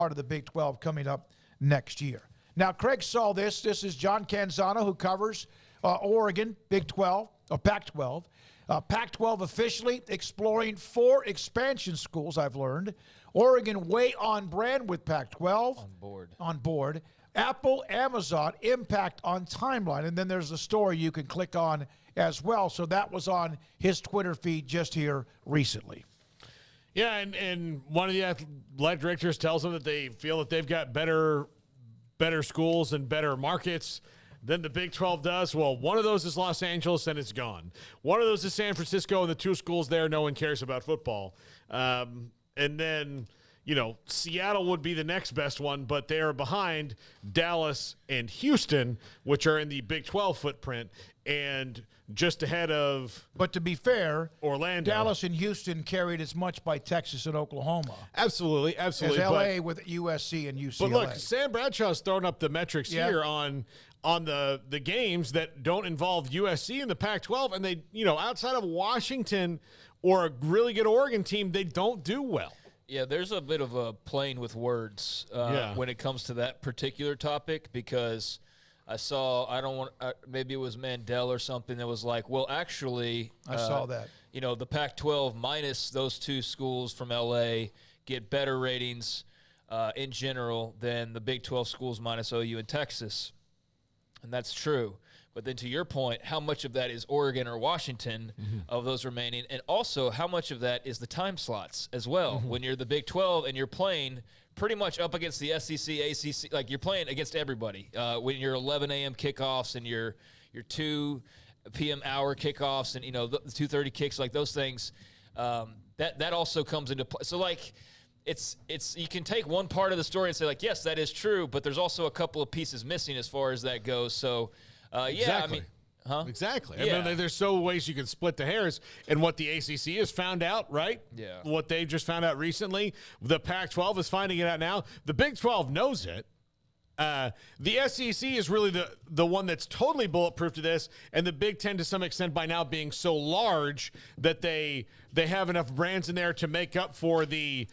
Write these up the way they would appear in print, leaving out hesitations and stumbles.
part of the Big 12 coming up next year. Now, Craig saw this. This is John Canzano, who covers Oregon, Big 12, or Pac-12. Pac-12 officially exploring 4 expansion schools, I've learned. Oregon way on brand with Pac-12. On board. Apple, Amazon, impact on timeline. And then there's a story you can click on as well. So that was on his Twitter feed just here recently. Yeah, and one of the athletic directors tells them that they feel that they've got better schools and better markets than the Big 12 does. Well, one of those is Los Angeles, and it's gone. One of those is San Francisco, and the 2 schools there, no one cares about football. And then, Seattle would be the next best one, but they are behind Dallas and Houston, which are in the Big 12 footprint, and just ahead of But to be fair, Orlando. Dallas and Houston carried as much by Texas and Oklahoma. Absolutely. As L.A. with USC and UCLA. But look, Sam Bradshaw's throwing up the metrics here on the games that don't involve USC in the Pac-12, and they, outside of Washington or a really good Oregon team, they don't do well. Yeah, there's a bit of a playing with words when it comes to that particular topic, because I saw, maybe it was Mandel or something that was like, well, actually, I saw that. The Pac-12 minus those 2 schools from L.A. get better ratings in general than the Big 12 schools minus OU and Texas. And that's true. But then to your point, how much of that is Oregon or Washington of those remaining? And also, how much of that is the time slots as well? When you're the Big 12 and you're playing pretty much up against the SEC, ACC, like you're playing against everybody. When you're 11 a.m. kickoffs and your 2 p.m. hour kickoffs and, the 2:30 kicks, like those things, that also comes into play. So, like, it's you can take one part of the story and say, like, yes, that is true, but there's also a couple of pieces missing as far as that goes. So, Exactly. Exactly. Yeah. I mean, there's so ways you can split the hairs. And what the ACC has found out, right? Yeah. What they just found out recently, the Pac-12 is finding it out now. The Big 12 knows it. The SEC is really the one that's totally bulletproof to this, and the Big Ten to some extent by now being so large that they have enough brands in there to make up for the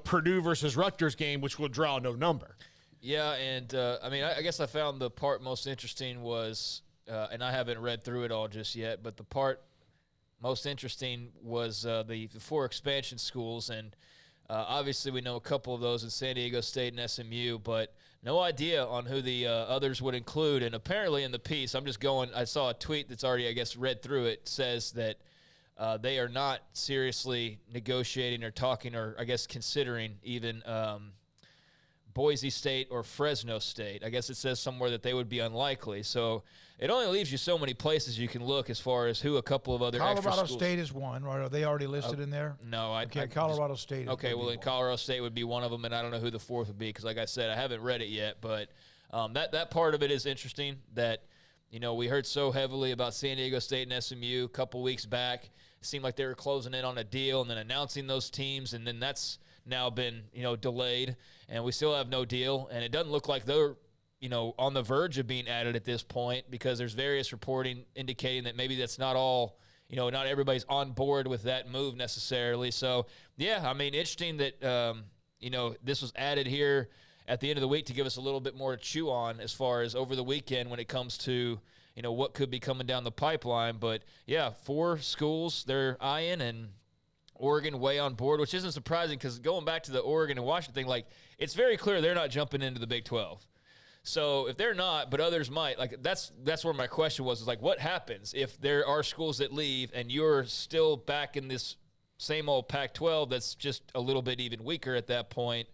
Purdue versus Rutgers game, which will draw no number. Yeah, and I guess I found the part most interesting was, and I haven't read through it all just yet, but the part most interesting was the 4 expansion schools, and obviously we know a couple of those in San Diego State and SMU, but no idea on who the others would include. And apparently in the piece, I saw a tweet that's already, I guess, read through it, says that they are not seriously negotiating or talking or, I guess, considering even Boise State or Fresno State. I guess it says somewhere that they would be unlikely. So it only leaves you so many places you can look as far as who a couple of other extra Colorado schools. State is one, right? Are they already listed in there? No. Colorado State. Okay, well, then Colorado State would be one of them, and I don't know who the 4th would be because, like I said, I haven't read it yet. But that part of it is interesting that, we heard so heavily about San Diego State and SMU a couple weeks back. It seemed like they were closing in on a deal and then announcing those teams, and then that's now been, delayed, and we still have no deal. And it doesn't look like they're, on the verge of being added at this point because there's various reporting indicating that maybe that's not all, not everybody's on board with that move necessarily. So, yeah, interesting that, this was added here at the end of the week to give us a little bit more to chew on as far as over the weekend when it comes to, what could be coming down the pipeline. But, yeah, 4 schools they're eyeing, and Oregon way on board, which isn't surprising because going back to the Oregon and Washington thing, like, it's very clear they're not jumping into the Big 12. So if they're not, but others might, like, that's where my question was, is like, what happens if there are schools that leave and you're still back in this same old Pac-12 that's just a little bit even weaker at that point?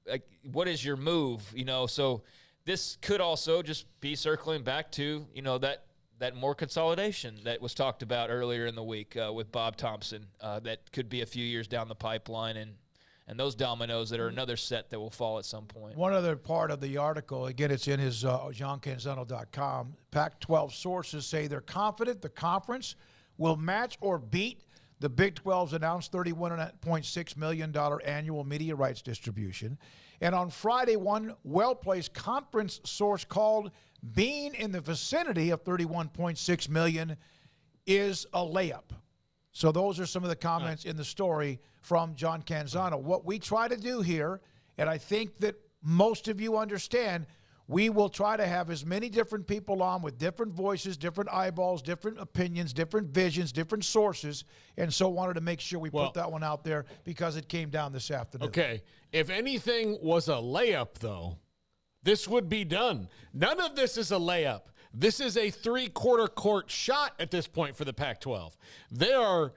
Like, what is your move? So this could also just be circling back to, that more consolidation that was talked about earlier in the week with Bob Thompson that could be a few years down the pipeline, and those dominoes that are another set that will fall at some point. One other part of the article, again, it's in his JohnCanzano.com. Pac-12 sources say they're confident the conference will match or beat the Big 12's announced $31.6 million annual media rights distribution. And on Friday, one well-placed conference source called being in the vicinity of $31.6 million is a layup. So those are some of the comments in the story from John Canzano. What we try to do here And I think that most of you understand we will try to have as many different people on with different voices, different eyeballs, different opinions, different visions, different sources. And so wanted to make sure we put that one out there because it came down this afternoon. Okay. If anything was a layup, though, this would be done. None of this is a layup. This is a 3/4 court shot at this point for the Pac-12. They are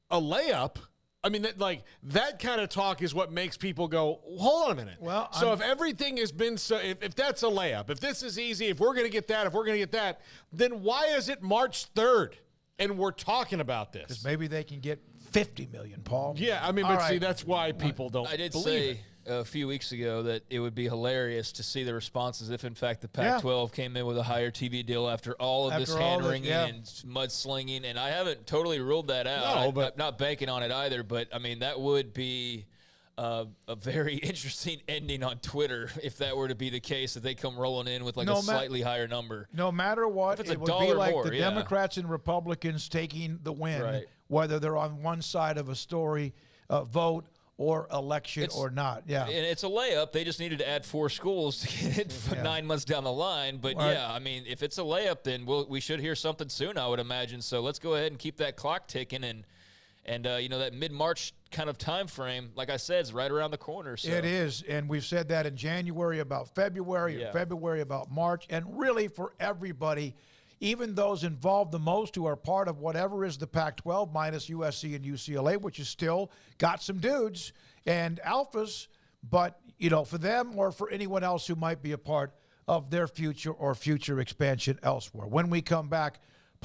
a layup. I mean, that kind of talk is what makes people go, hold on a minute. Well, so if everything has been so, if that's a layup, if this is easy, if we're going to get that, then why is it March 3rd and we're talking about this? Because maybe they can get $50 million, Paul. Yeah, I mean, All but see, right. that's why people don't I did believe say it. a few weeks ago that it would be hilarious to see the responses if, in fact, the Pac-12 came in with a higher TV deal after all of this hand-wringing and mudslinging. And I haven't totally ruled that out. No, but I'm not banking on it either. But, I mean, that would be a very interesting ending on Twitter if that were to be the case, that they come rolling in with like a slightly higher number. No matter what, If it's it a would be dollar like more, the Democrats and Republicans taking the win, whether they're on one side of a story, vote, or election or not. Yeah. And it's a layup. They just needed to add 4 schools to get it 9 months down the line. But, I mean, if it's a layup, then we should hear something soon, I would imagine. So let's go ahead and keep that clock ticking. And you know, that mid-March kind of time frame, like I said, is right around the corner. So. It is. And we've said that in January about February, in February about March. And really for everybody, even those involved the most who are part of whatever is the Pac-12 minus USC and UCLA, which is still got some dudes and alphas, but, you know, for them or for anyone else who might be a part of their future or future expansion elsewhere. When we come back,